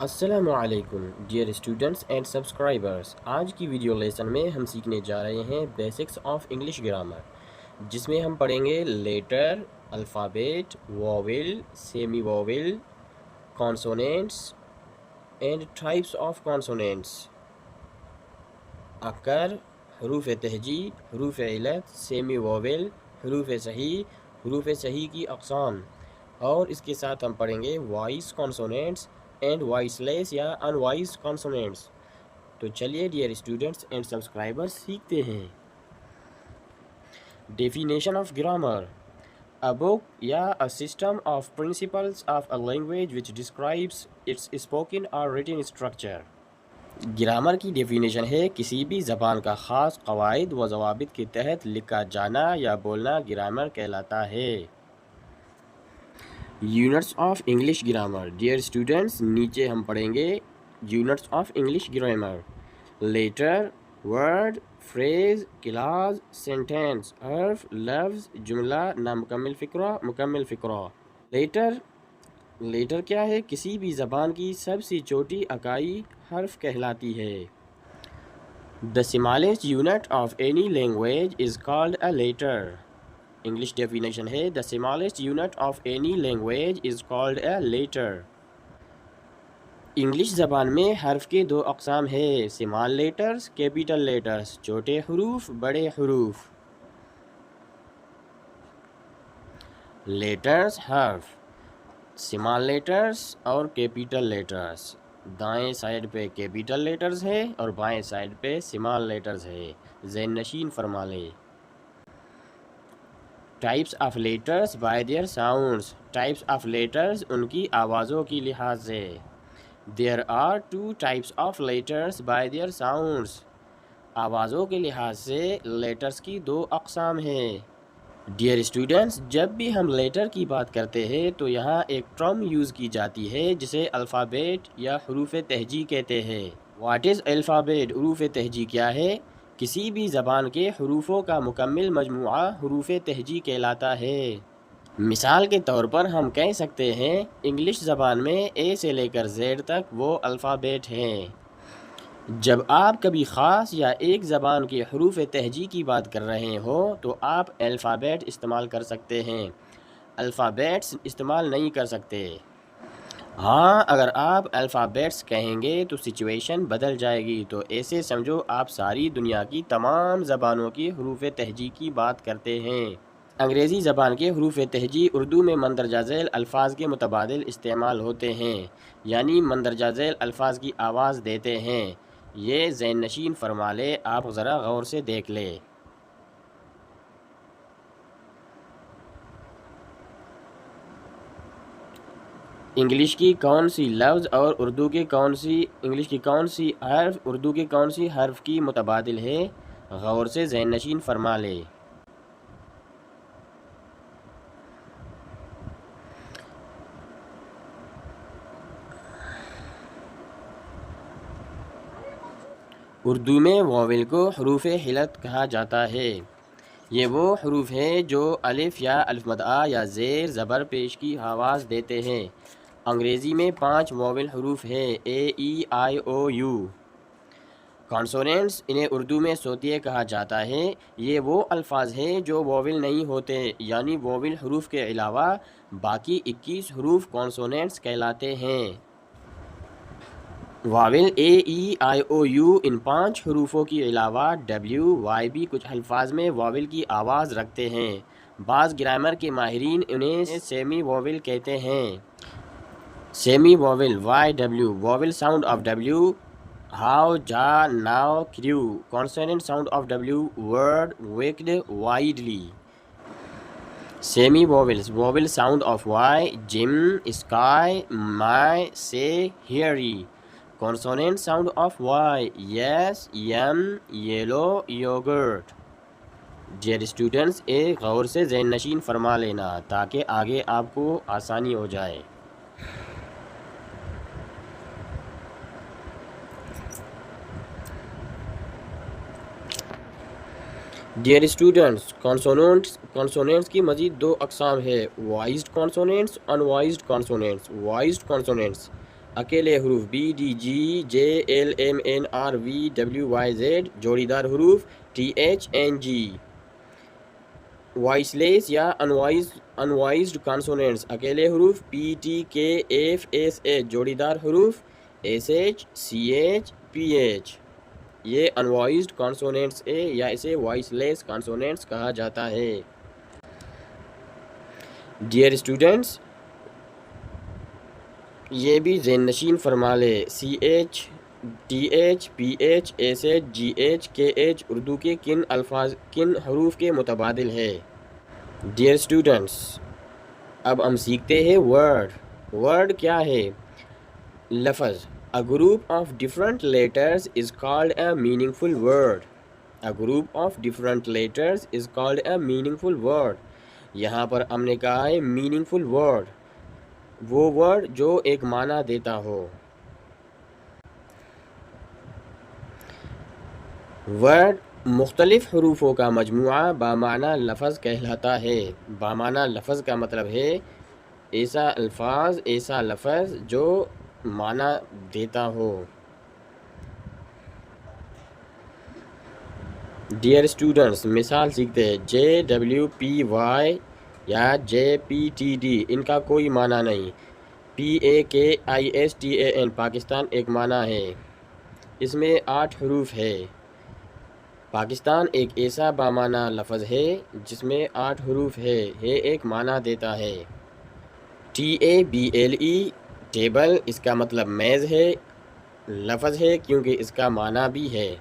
السلام علیکم dear students and subscribers. آج کی ویڈیو لیسن میں ہم سیکھنے جا رہے ہیں بیسکس آف انگلش گرامر، جس میں ہم پڑھیں گے letter, alphabet, vowel, semi vowel, consonants and types of consonants, اکر، حروف تہجی، حروف علت، سیمی واول، حروف صحیح کی اقسام، اور اس کے ساتھ ہم پڑھیں گے وائس کانسوننٹس اینڈ وائس لیس یا ان وائس کانسوننٹس. تو چلیے ڈیئر اسٹوڈنٹس اینڈ سبسکرائبرس سیکھتے ہیں. Definition of grammar: A book یا a system of principles of a language which describes its spoken or written structure. Grammar کی ڈیفینیشن ہے کسی بھی زبان کا خاص قواعد و ضوابط کے تحت لکھا جانا یا بولنا گرامر کہلاتا ہے. Units of English grammar. Dear students, نیچے ہم پڑھیں گے units of English grammar: letter, word, phrase, clause, sentence, حرف، لفظ، جملہ، نامکمل فقرہ، مکمل فقرہ. لیٹر کیا ہے؟ کسی بھی زبان کی سب سے چھوٹی اکائی حرف کہلاتی ہے. The smallest unit of any language is called a letter. English definition ہے the smallest unit of any language is called a letter. English زبان میں حرف کے دو اقسام ہیں: اسمال لیٹرز، کیپیٹل لیٹرز، چھوٹے حروف، بڑے حروف. لیٹرز حرف، اسمال لیٹرز اور کیپیٹل لیٹرز. دائیں سائڈ پہ کیپیٹل لیٹرز ہے اور بائیں سائڈ پہ اسمال لیٹرز ہے. ذہن نشین فرما لیں. Types of letters by their sounds. Types of letters ان کی آوازوں کی لحاظ سے. There are two types of letters by their sounds. آوازوں کے لحاظ سے لیٹرز کی دو اقسام ہیں. ڈیئر اسٹوڈنٹس، جب بھی ہم لیٹر کی بات کرتے ہیں تو یہاں ایک ٹرم یوز کی جاتی ہے جسے الفابیٹ یا حروف تہجی کہتے ہیں. What is alphabet? حروف تہجی کیا ہے؟ کسی بھی زبان کے حروفوں کا مکمل مجموعہ حروف تہجی کہلاتا ہے. مثال کے طور پر ہم کہہ سکتے ہیں انگلش زبان میں اے سے لے کر زیڈ تک وہ الفابیٹ ہیں. جب آپ کبھی خاص یا ایک زبان کے حروف تہجی کی بات کر رہے ہوں تو آپ الفابیٹ استعمال کر سکتے ہیں، الفابیٹس استعمال نہیں کر سکتے. ہاں، اگر آپ الفابیٹس کہیں گے تو سچویشن بدل جائے گی. تو ایسے سمجھو آپ ساری دنیا کی تمام زبانوں کی حروف تہجی کی بات کرتے ہیں. انگریزی زبان کے حروف تہجی اردو میں مندرجہ ذیل الفاظ کے متبادل استعمال ہوتے ہیں، یعنی مندرجہ ذیل الفاظ کی آواز دیتے ہیں. یہ ذہن نشین فرما لے، آپ ذرا غور سے دیکھ لیں. انگلش کی کون سی لفظ اور انگلش کی کون سی حرف اردو کے کون سی حرف کی متبادل ہے؟ غور سے ذہن نشین فرما لے. اردو میں واول کو حروف حلت کہا جاتا ہے. یہ وہ حروف ہیں جو الف یا الف مدعا یا زیر زبر پیش کی آواز دیتے ہیں. انگریزی میں 5 واول حروف ہیں: اے، ای، آئی، او، یو. کانسوننٹس، انہیں اردو میں صوتیے کہا جاتا ہے. یہ وہ الفاظ ہیں جو واول نہیں ہوتے، یعنی واول حروف کے علاوہ باقی 21 حروف کانسوننٹس کہلاتے ہیں. واول اے، ای، آئی، او، یو، ان 5 حروفوں کے علاوہ ڈبلیو، وائی بھی کچھ الفاظ میں واول کی آواز رکھتے ہیں. بعض گرامر کے ماہرین انہیں سیمی واول کہتے ہیں. Semi vowel: Y, W. Vowel sound of W: how, jaw, now, crew. Consonant sound of W: word, wicked, widely. Semi vowels: vowel sound of Y: gym, sky, my, say, hairy. Consonant sound of Y: yes, yum, yellow, yogurt. Dear students, ایک غور سے ذہن نشین فرما لینا تاکہ آگے آپ کو آسانی ہو جائے. ڈیئر اسٹوڈنٹس، کانسوننٹس کی مزید 2 اقسام ہیں: وائزڈ کانسوننٹس، ان وائزڈ کانسوننٹس. وائزڈ کانسوننٹس اکیلے حروف BDGJLMNRVWYZ، جوڑی دار حروف THNG، وائس لیس یا انوائزڈ کانسوننٹس، اکیلے حروف PTKFSH، جوڑی دار حروف SH CH PH، یہ انوائزڈ کانسوننٹس ہے یا اسے وائس لیس کانسوننٹس کہا جاتا ہے۔ ڈیئر اسٹوڈنٹس، یہ بھی ذہن نشین فرما لے، CH TH PH SH GH KH Urdu کے کن حروف کے متبادل ہے۔ ڈیئر اسٹوڈنٹس، اب ہم سیکھتے ہیں ورڈ کیا ہے؟ لفظ۔ A group of different letters is called a meaningful word. A group of different letters is called a meaningful word. یہاں پر ہم نے کہا ہے meaningful word، وہ ورڈ جو ایک معنی دیتا ہو۔ ورڈ مختلف حروفوں کا مجموعہ بامعنی لفظ کہلاتا ہے۔ بامعنی لفظ کا مطلب ہے ایسا الفاظ، ایسا لفظ جو معنی دیتا ہو۔ ڈیئر اسٹوڈنٹس، مثال سیکھتے ہیں۔ JWPY یا JPTD، ان کا کوئی معنی نہیں۔ PAKISTAN، پاکستان ایک معنی ہے، اس میں 8 حروف ہے۔ پاکستان ایک ایسا بامعنی لفظ ہے جس میں 8 حروف ہے، یہ ایک معنی دیتا ہے۔ TABLE، ٹیبل، اس کا مطلب میز ہے، لفظ ہے کیونکہ اس کا معنی بھی ہے۔